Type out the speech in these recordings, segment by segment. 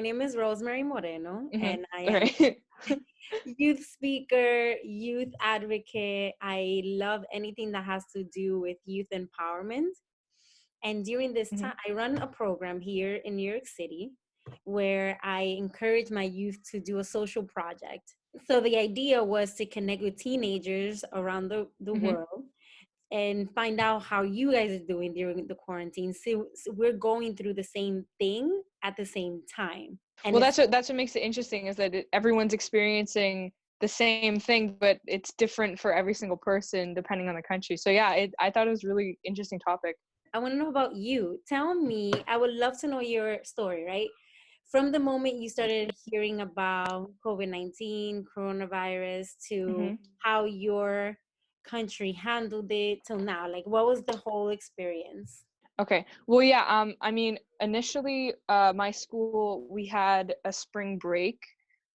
my name is Rossmery Moreno, Mm-hmm. and I All am right. youth speaker, youth advocate. I love anything that has to do with youth empowerment. And during this Mm-hmm. time, I run a program here in New York City where I encourage my youth to do a social project. So the idea was to connect with teenagers around the Mm-hmm. world and find out how you guys are doing during the quarantine. So we're going through the same thing at the same time. And Well, it's that's what makes it interesting is that everyone's experiencing the same thing, but it's different for every single person depending on the country. So yeah, I thought it was really interesting topic. I want to know about you. Tell me, I would love to know your story, right? From the moment you started hearing about COVID-19, coronavirus, to Mm-hmm. how your country handled it till now. Like, what was the whole experience? Okay. Well, yeah. I mean, initially, my school we had a spring break,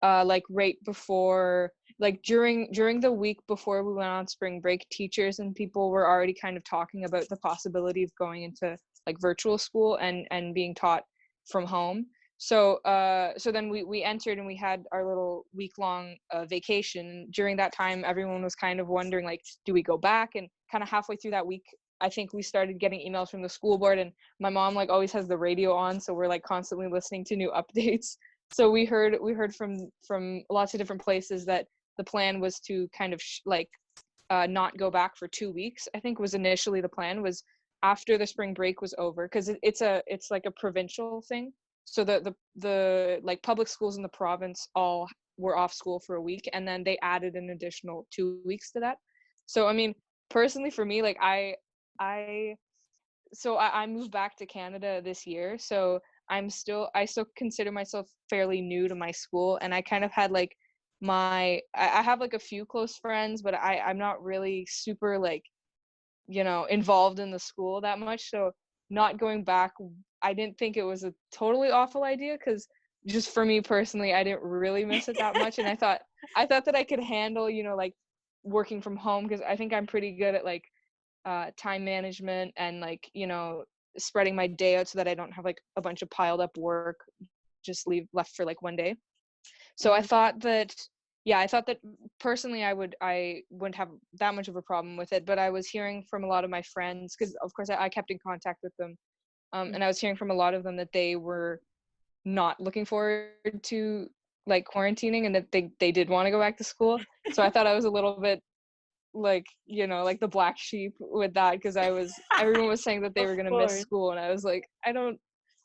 like right before, like during the week before we went on spring break, teachers and people were already kind of talking about the possibility of going into like virtual school and being taught from home. So then we entered and we had our little week long vacation. During that time, everyone was kind of wondering like, do we go back? And kind of halfway through that week, I think we started getting emails from the school board, and my mom like always has the radio on, so we're like constantly listening to new updates. So we heard from lots of different places that the plan was to kind of not go back for 2 weeks. I think was initially the plan was after the spring break was over, because it's like a provincial thing. So the like public schools in the province all were off school for a week, and then they added an additional 2 weeks to that. So I mean, personally for me, like I I moved back to Canada this year, so I still consider myself fairly new to my school, and I kind of had like I have like a few close friends, but I'm not really super like, involved in the school that much. So not going back, I didn't think it was a totally awful idea, because just for me personally, I didn't really miss it that much, and I thought that I could handle, like working from home, because I think I'm pretty good at like time management and like, spreading my day out so that I don't have like a bunch of piled up work just leave left for like one day. So I Mhm. thought that, yeah, I thought that personally I wouldn't have that much of a problem with it. But I was hearing from a lot of my friends, because of course I kept in contact with them, and I was hearing from a lot of them that they were not looking forward to like quarantining, and that they did want to go back to school. So I thought I was a little bit like, like the black sheep with that, because everyone was saying that they Of were going to miss course. school, and I was like, I don't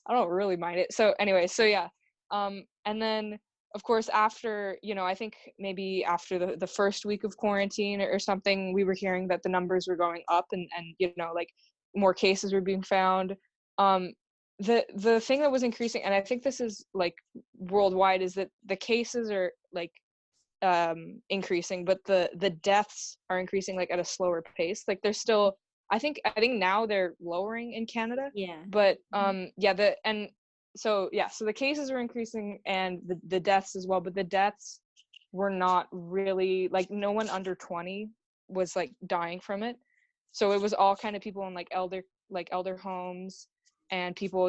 really mind it. So anyway, so yeah. And then of course after, I think maybe after the first week of quarantine or something, we were hearing that the numbers were going up, and like more cases were being found. um the thing that was increasing, and I think this is like worldwide, is that the cases are like increasing, but the deaths are increasing like at a slower pace. Like they're still, I think now they're lowering in Canada, Yeah. but yeah, so the cases were increasing, and the deaths as well, but the deaths were not really like, no one under 20 was like dying from it. So it was all kind of people in like elder homes, and people,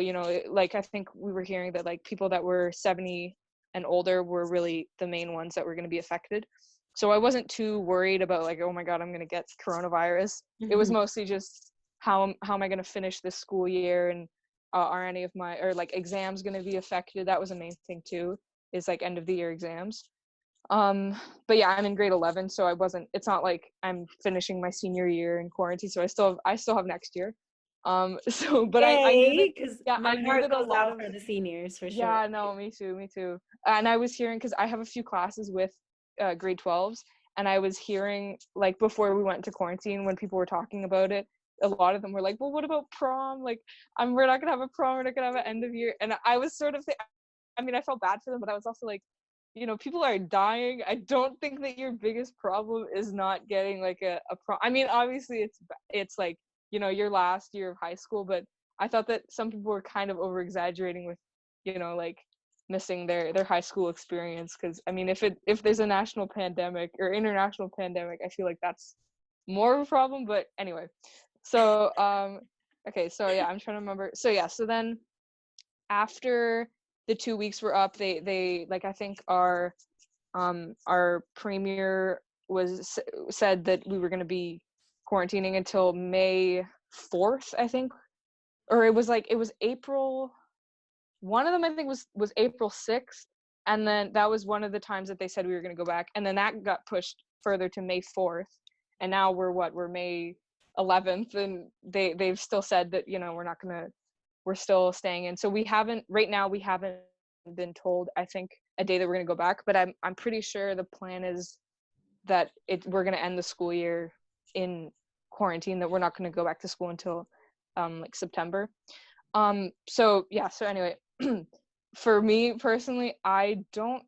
like I think we were hearing that like people that were 70 and older were really the main ones that were going to be affected. So I wasn't too worried about like, oh my god, I'm going to get coronavirus. It was mostly just how am I going to finish this school year, and are any of my or like exams going to be affected? That was the main thing too, is like end of the year exams. But yeah, I'm in grade 11, so it's not like I'm finishing my senior year in quarantine, so I still have next year. So but I knew that, Yay, because yeah, my I knew heart that a goes lot out of, for the seniors for sure. yeah, no, me too. And I was hearing, because I have a few classes with grade 12s, and I was hearing like before we went to quarantine, when people were talking about it, a lot of them were like, well, what about prom? Like, we're not gonna have a prom, we're not gonna have an end of year. And I was sort of I mean, I felt bad for them, but I was also like, people are dying. I don't think that your biggest problem is not getting like a prom. I mean, obviously it's like, your last year of high school, but I thought that some people were kind of over exaggerating with, like missing their high school experience. Because I mean, if there's a national pandemic or international pandemic, I feel like that's more of a problem. But anyway, so okay, so yeah, I'm trying to remember. So yeah, so then after the 2 weeks were up, they like, I think our premier said that we were going to be quarantining until May 4th, I think, or it was April. One of them, I think, was April 6th, and then that was one of the times that they said we were going to go back, and then that got pushed further to May 4th, and now we're May 11th, and they've still said that, you know, we're still staying in. So we haven't been told, I think, a day that we're going to go back, but I'm pretty sure the plan is that we're going to end the school year in quarantine, that we're not going to go back to school until like September. So anyway, for me personally, I don't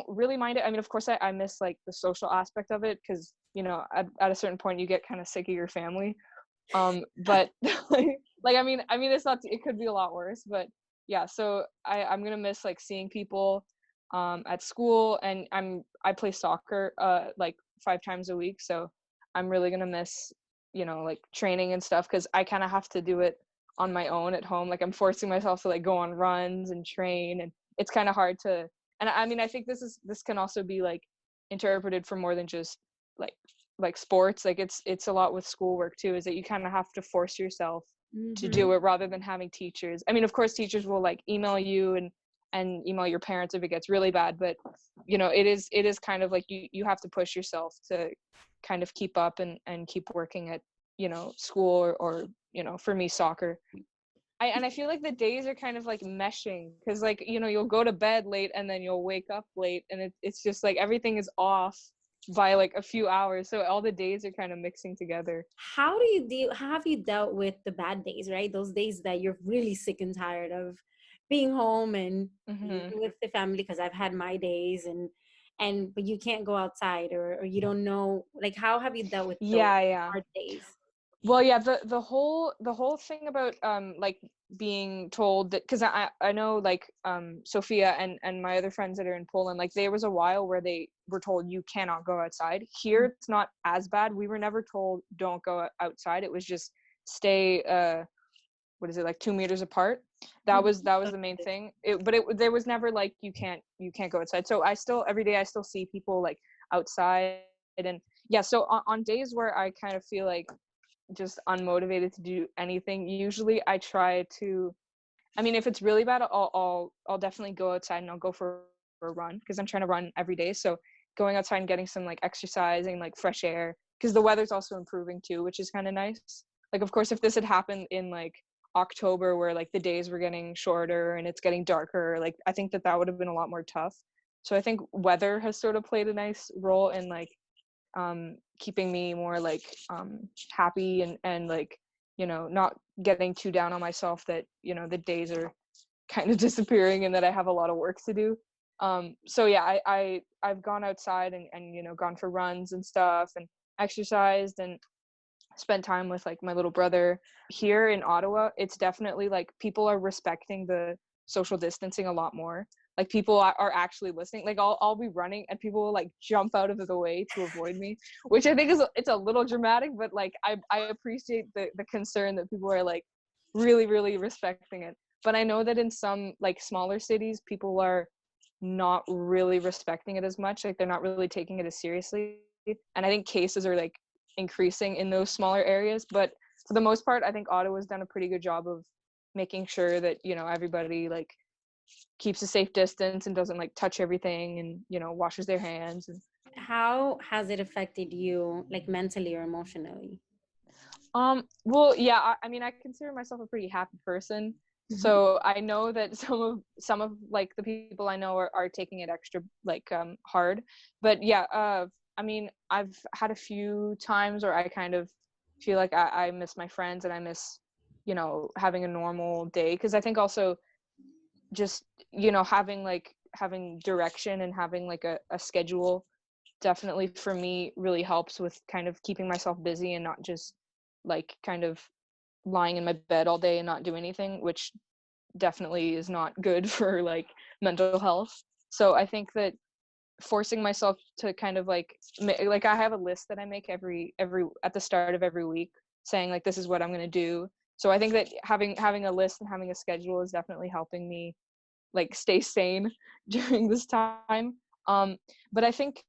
really mind it. I mean, of course, I miss like the social aspect of it, because, you know, at a certain point you get kind of sick of your family. But like, I mean, it's not, it could be a lot worse, but yeah, so I'm gonna miss like seeing people at school, and I play soccer like 5 times a week, so I'm really gonna miss, you know, like training and stuff, because I kind of have to do it on my own at home. Like, I'm forcing myself to like go on runs and train, and it's kind of hard to. And I mean, I think this can also be like interpreted for more than just like sports. Like, it's a lot with schoolwork too, is that you kind of have to force yourself to do it, rather than having teachers. I mean, of course teachers will like email you and email your parents if it gets really bad, but you know, it is kind of like you have to push yourself to kind of keep up and keep working at, you know, school, or you know, for me, soccer. I feel like the days are kind of like meshing, because like, you know, you'll go to bed late and then you'll wake up late, and it's just like everything is off by like a few hours, so all the days are kind of mixing together. How do you deal, how have you dealt with the bad days, right? Those days that you're really sick and tired of being home and being Hmm. with the family, because I've had my days, and but you can't go outside, or you don't know, like, how have you dealt with those Yeah. hard days? Well, yeah, the whole thing about like being told that, because I know like Sophia and my other friends that are in Poland, like there was a while where they were told you cannot go outside. Here it's not as bad. We were never told don't go outside. It was just stay what is it, like 2 meters apart. That was the main thing. There was never like you can't go outside. So I still, every day I still see people like outside. And yeah, so on days where I kind of feel like just unmotivated to do anything, usually I try to, I mean, if it's really bad, I'll definitely go outside and I'll go for a run, because I'm trying to run every day. So going outside and getting some like exercising, like fresh air, because the weather's also improving too, which is kind of nice. Like, of course, if this had happened in like October, where like the days were getting shorter and it's getting darker, like I think that would have been a lot more tough. So I think weather has sort of played a nice role in like keeping me more like happy, and like, you know, not getting too down on myself that, you know, the days are kind of disappearing and that I have a lot of work to do. So yeah, I've gone outside and you know, gone for runs and stuff, and exercised, and spent time with like my little brother. Here in Ottawa, it's definitely like people are respecting the social distancing a lot more. Like, people are actually listening. Like, I'll be running and people will like jump out of the way to avoid me, which I think it's a little dramatic, but like I appreciate the concern that people are like really respecting it. But I know that in some like smaller cities, people are not really respecting it as much. Like, they're not really taking it as seriously. And I think cases are like increasing in those smaller areas. But for the most part, I think Ottawa's done a pretty good job of making sure that, you know, everybody like keeps a safe distance and doesn't like touch everything, and, you know, washes their hands. And How has it affected you, like, mentally or emotionally? well, yeah, I mean, I consider myself a pretty happy person. Mhm. So I know that some of like the people I know are taking it extra like hard. But yeah, I mean, I've had a few times where I kind of feel like I miss my friends, and I miss, you know, having a normal day, because I think also just, you know, having direction and having like a schedule definitely for me really helps with kind of keeping myself busy, and not just like kind of lying in my bed all day and not do anything, which definitely is not good for like mental health. So I think that forcing myself to kind of like I have a list that I make every at the start of every week, saying like, this is what I'm going to do. So I think that having a list and having a schedule is definitely helping me like stay sane during this time. But I think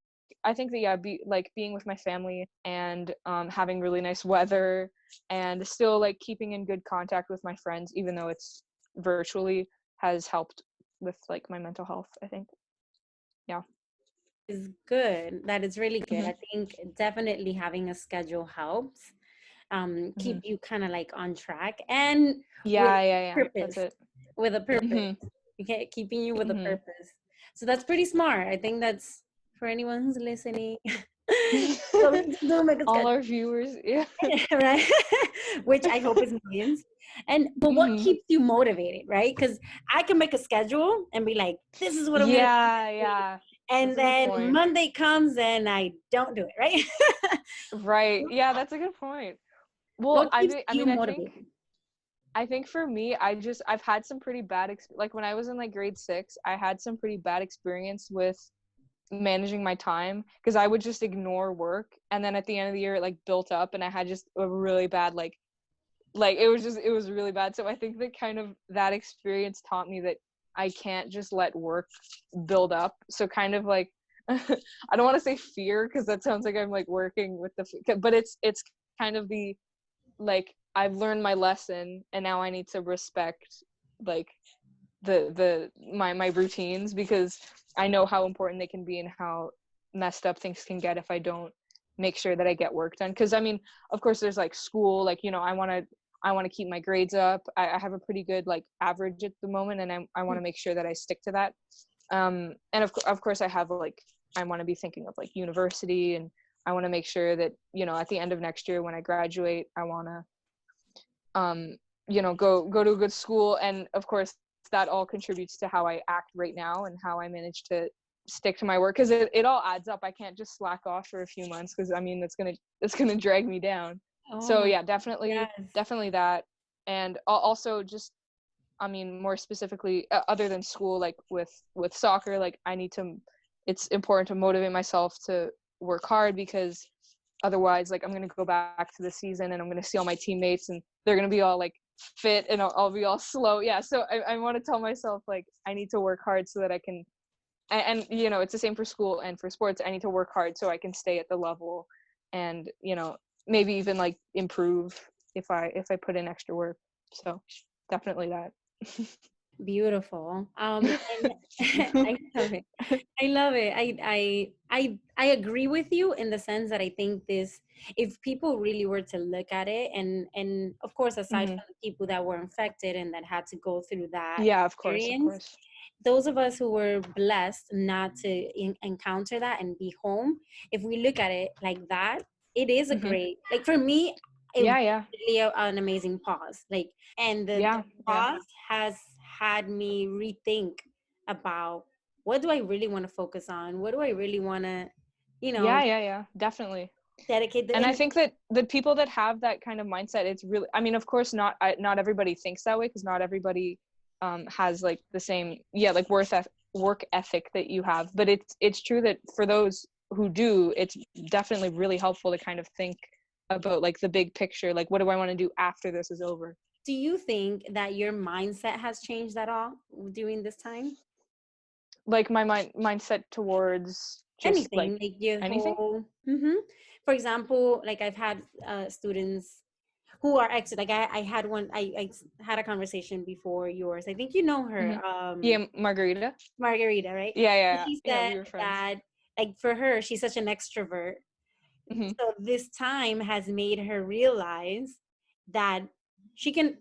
that, yeah, being with my family and having really nice weather and still like keeping in good contact with my friends, even though it's virtually, has helped with like my mental health, I think. Yeah. Is good. That is really good. Hmm. I think definitely having a schedule helps keep Hmm. you kind of like on track and with Yeah, yeah, yeah. That's purpose. it. With a purpose. Hmm. Okay, keeping you with a Hmm. purpose. So that's pretty smart. I think that's for anyone who's listening. What we need to do, make a All schedule. our viewers, yeah. Right? Which I hope is millions. And but what Hmm. keeps you motivated, right? Because I can make a schedule and be like, this is what I'm gonna do Yeah, this week. yeah. And That's a good then point. Monday comes and I don't do it, right? Right. Yeah, that's a good point. Well, What keeps I you mean, motivated? I think for me, I've had some pretty bad like when I was in like grade 6, I had some pretty bad experience with managing my time because I would just ignore work, and then at the end of the year it like built up and I had just a really bad like it was really bad. So I think that kind of that experience taught me that I can't just let work build up. So kind of like I don't want to say fear because that sounds like I'm like working with but it's kind of the like I've learned my lesson and now I need to respect like my routines because I know how important they can be and how messed up things can get if I don't make sure that I get work done. Because I mean, of course, there's like school, like I want to keep my grades up. I have a pretty good like average at the moment, and I want to make sure that I stick to that. And of course, I have like I want to be thinking of like university, and I want to make sure that at the end of next year when I graduate, I want to go to a good school. And of course that all contributes to how I act right now and how I manage to stick to my work because it all adds up. I can't just slack off for a few months because I mean that's gonna drag me down. Oh So my, yeah, definitely yes. definitely that. And also just I mean more specifically other than school, like with soccer, like it's important to motivate myself to work hard because otherwise like I'm gonna go back to the season and I'm gonna see all my teammates and they're gonna be all like fit and I'll be all slow. Yeah, so I want to tell myself like I need to work hard so that I can and it's the same for school and for sports. I need to work hard so I can stay at the level and maybe even like improve if I put in extra work. So definitely that. Beautiful. And I love it. I love it. I agree with you in the sense that I think this, if people really were to look at it, and of course, aside Hmm. from the people that were infected and that had to go through that Yeah, of course, of experience, course. those of us who were blessed not to encounter that and be home, if we look at it like that, it is a Hmm. great, like for me, it was Yeah, yeah, really an amazing pause. Like, and the yeah, yeah, pause has had me rethink about what do I really want to focus on? What do I really want to, you know, yeah, yeah, yeah, definitely. dedicate the And I energy? think that the people that have that kind of mindset, it's really, I mean, of course not everybody thinks that way because not everybody has like the same, yeah, like work ethic that you have, but it's true that for those who do, it's definitely really helpful to kind of think about like the big picture, like what do I want to do after this is over. Do you think that your mindset has changed at all during this time? Like my mindset towards just like Anything, like your anything. whole for example, like I've had students who are ex, like I had one, I had a conversation before yours, I think you know her, Hmm. Yeah, Margarita. Margarita, right? Yeah, yeah, And yeah, she yeah, said we were friends. that, like, for her, she's such an extrovert, Hmm. so this time has made her realize that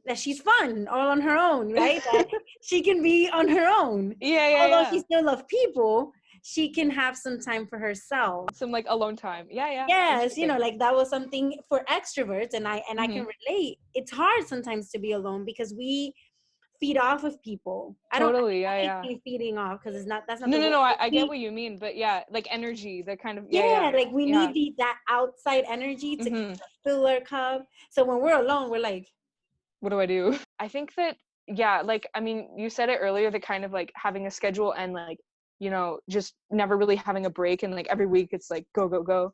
that she's fun all on her own, right? That she can be on her own. Yeah, yeah, Although she yeah. still loves people, she can have some time for herself. Some like alone time. Yeah, yeah. Yes, Interesting. like that was something for extroverts, and I can Hmm. relate. It's hard sometimes to be alone because we feed off of people. Totally. I Yeah, hate yeah. saying feeding off because that's not No, the no, word. no. But I get what you mean, but yeah, like energy, the kind of yeah, yeah, yeah, like we yeah. need that outside energy to kind Hmm. of fill our cup. So when we're alone, we're like, What do I do? I think that yeah, like I mean, you said it earlier, the kind of like having a schedule and like just never really having a break and like every week it's like go go go.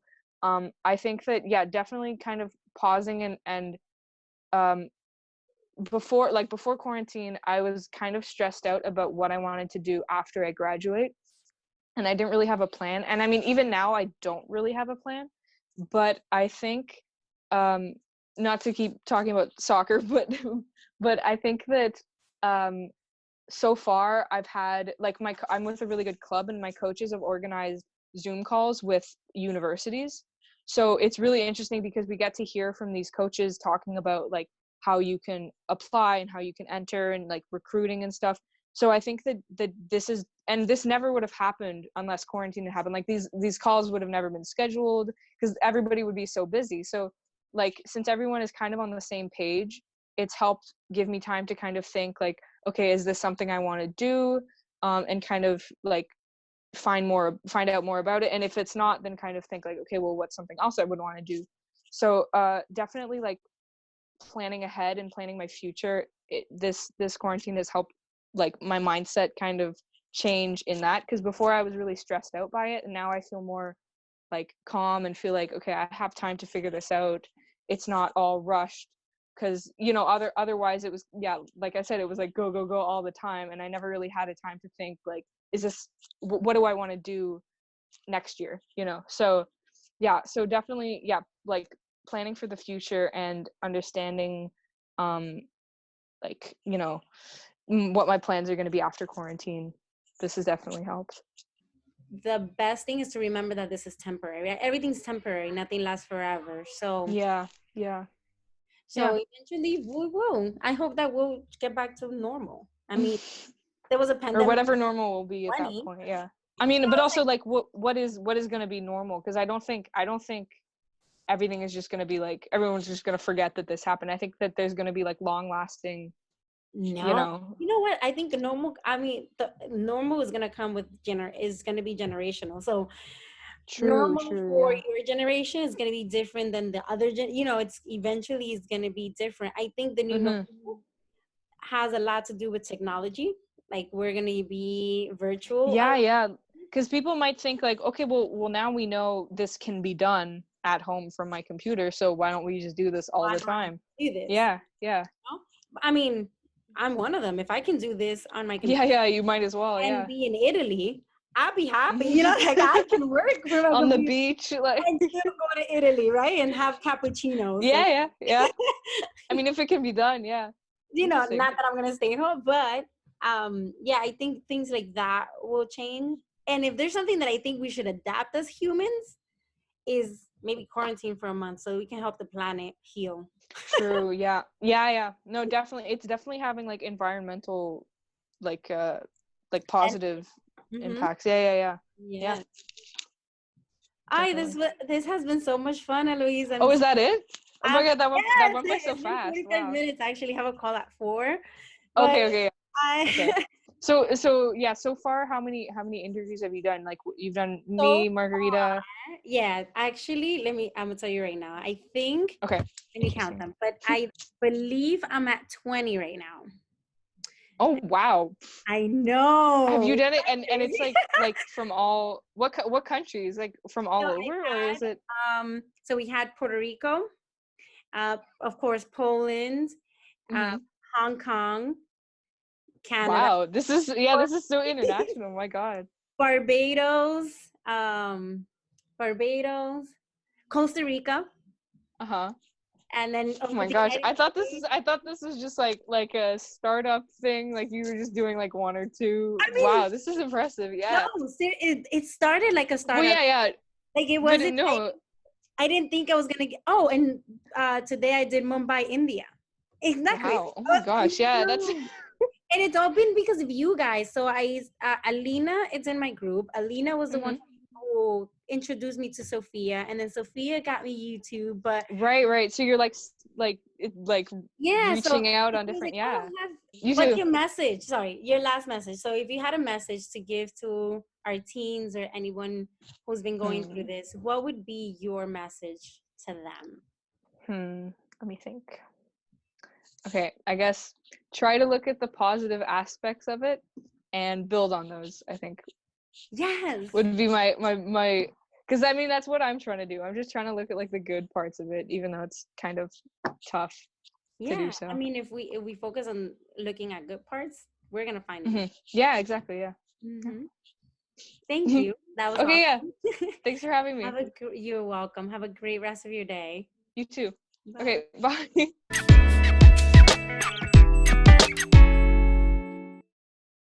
I think that yeah, definitely kind of pausing and um before quarantine, I was kind of stressed out about what I wanted to do after I graduate, and I didn't really have a plan. And I mean, even now I don't really have a plan, but I think, um not to keep talking about soccer, but I think that, um so far I've had like I'm with a really good club, and my coaches have organized Zoom calls with universities. So it's really interesting because we get to hear from these coaches talking about like how you can apply and how you can enter and like recruiting and stuff. So I think that this is, and this never would have happened unless quarantine had happened. Like these calls would have never been scheduled because everybody would be so busy. So like since everyone is kind of on the same page, it's helped give me time to kind of think like, okay, is this something I want to do? And kind of like find out more about it. And if it's not, then kind of think like, okay, well, what's something else I would want to do? So definitely like planning ahead and planning my future. This quarantine has helped like my mindset kind of change in that, because before I was really stressed out by it, and now I feel more like calm and feel like, okay, I have time to figure this out. It's not all rushed, because otherwise it was, yeah, like I said, it was like go go go all the time, and I never really had a time to think like, is this what do I want to do next year, so yeah, so definitely, yeah, like planning for the future and understanding, like what my plans are going to be after quarantine. This has definitely helped. The best thing is to remember that this is temporary. Everything's temporary. Nothing lasts forever. So Yeah, yeah. eventually we will. I hope that we'll get back to normal. I mean, there was a Or pandemic whatever normal will be in at that 2020. point. Yeah, I mean, but also like what is going to be normal, because I don't think everything is just going to be like everyone's just going to forget that this happened. I think that there's going to be like long lasting, No, you know what? I think normal. I mean, the normal is gonna come with is gonna be generational. So normal true, for yeah. your generation is gonna be different than the other it's eventually is gonna be different. I think the new Mm-hmm. normal has a lot to do with technology. Like we're gonna be virtual. Yeah, because people might think like, okay, well now we know this can be done at home from my computer, so why don't we just do this all Why the not time? do this? Yeah. You know? I mean, I'm one of them. If I can do this on my computer Yeah, you might as well, and yeah. be in Italy, I'll be happy. Like I can work from a On the computer beach, like. and still go to Italy, right? And have cappuccinos. Like, Yeah. I mean, if it can be done, yeah. Interesting. not that I'm gonna stay home, but yeah, I think things like that will change. And if there's something that I think we should adapt as humans, is maybe quarantine for a month so we can help the planet heal. True, yeah. No, definitely, it's definitely having like environmental, like positive Mm-hmm. impacts. Yeah. Yeah, Yeah. definitely. This has been so much fun, Eloise. Oh, is that it? Oh my God, that Yes, went by so it's been fast. 45 Wow. minutes. I actually have a call at 4, but Okay. Okay. I So yeah, so far, how many interviews have you done? Like you've done so me, Margarita. yeah, actually, I'm gonna tell you right now. I think Okay. let me count Interesting. them, but I believe I'm at 20 right now. Oh wow. I Have you know. done it? And it's like from all what countries? Like from So all I over, or is it? so we had Puerto Rico, of course Poland, uh, Mm-hmm. Hong Kong, Canada, Wow, this is so international. My God. Barbados, Barbados, Costa Rica, Uh-huh. and then Oh of my the gosh. United States. I thought this was just like a startup thing. Like you were just doing like one or two. I mean, Wow, this is impressive. no, Yeah. it started like a Well, startup. yeah. Like it But wasn't. no. I didn't think I was gonna get. Oh, and today I did Mumbai, India. Isn't that crazy? Wow. Oh my I gosh. Yeah, that's know. And it's all been because of you guys. So Alina, it's in my group. Alina was the one hmm who introduced me to Sophia, and then Sophia got me YouTube. But right. So you're like yeah, so reaching out she on was different, like, "Oh, yeah. You what's too. your message? Sorry, your last message. So if you had a message to give to our teens or anyone who's been going through Hmm. this, what would be your message to them?" Let me think. Okay, I guess try to look at the positive aspects of it and build on those, I think Yes. would be my because I mean that's what I'm trying to do. I'm just trying to look at like the good parts of it, even though it's kind of tough. to Yeah, do so. I mean, if we focus on looking at good parts, we're gonna find them. Yeah, exactly. Yeah. Hmm. Thank Yeah. you. That was Okay, yeah. awesome. Thanks for having me. You're welcome. Have a great rest of your day. You too. Bye. Okay, bye.